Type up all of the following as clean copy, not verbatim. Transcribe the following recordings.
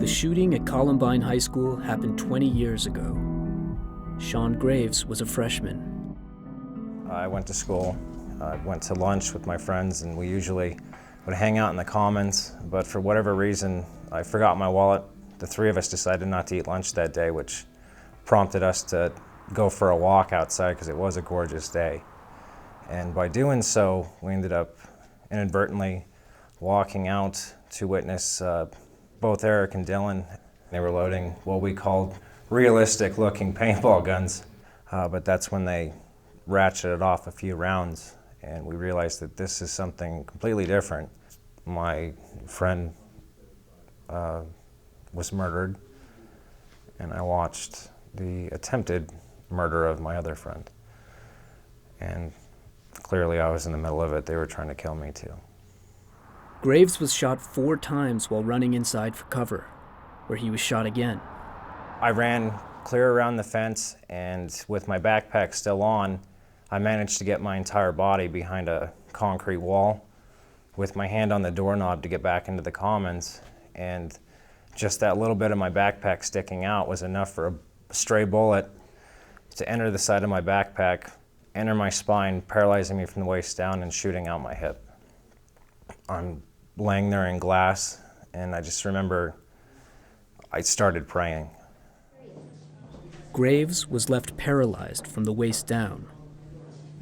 The shooting at Columbine High School happened 20 years ago. Sean Graves was a freshman. I went to school, went to lunch with my friends, and we usually would hang out in the commons, but for whatever reason, I forgot my wallet. The three of us decided not to eat lunch that day, which prompted us to go for a walk outside because it was a gorgeous day. And by doing so, we ended up inadvertently walking out to witness both Eric and Dylan. They were loading what we called realistic-looking paintball guns, but that's when they ratcheted off a few rounds, and we realized that this is something completely different. My friend was murdered, and I watched the attempted murder of my other friend. And clearly I was in the middle of it. They were trying to kill me too. Graves was shot 4 times while running inside for cover, where he was shot again. I ran clear around the fence, and with my backpack still on, I managed to get my entire body behind a concrete wall with my hand on the doorknob to get back into the commons, and just that little bit of my backpack sticking out was enough for a stray bullet to enter the side of my backpack, enter my spine, paralyzing me from the waist down and shooting out my hip. I'm laying there in glass, and I just remember I started praying. Graves was left paralyzed from the waist down.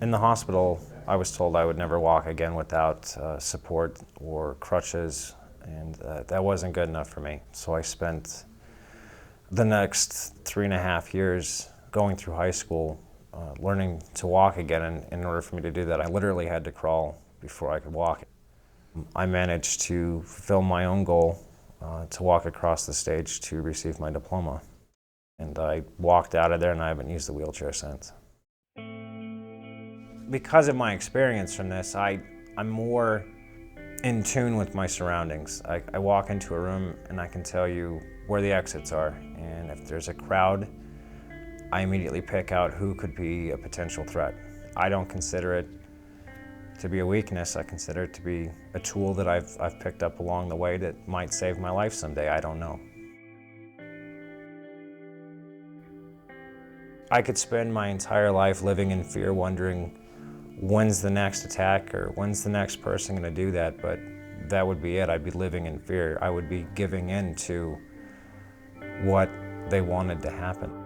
In the hospital, I was told I would never walk again without support or crutches, and that wasn't good enough for me. So I spent the next 3.5 years going through high school, learning to walk again, and in order for me to do that, I literally had to crawl before I could walk. I managed to fulfill my own goal to walk across the stage to receive my diploma. And I walked out of there, and I haven't used the wheelchair since. Because of my experience from this, I'm more in tune with my surroundings. I walk into a room and I can tell you where the exits are, and if there's a crowd, I immediately pick out who could be a potential threat. I don't consider it to be a weakness. I consider it to be a tool that I've picked up along the way that might save my life someday. I don't know. I could spend my entire life living in fear, wondering when's the next attack or when's the next person going to do that, but that would be it. I'd be living in fear. I would be giving in to what they wanted to happen.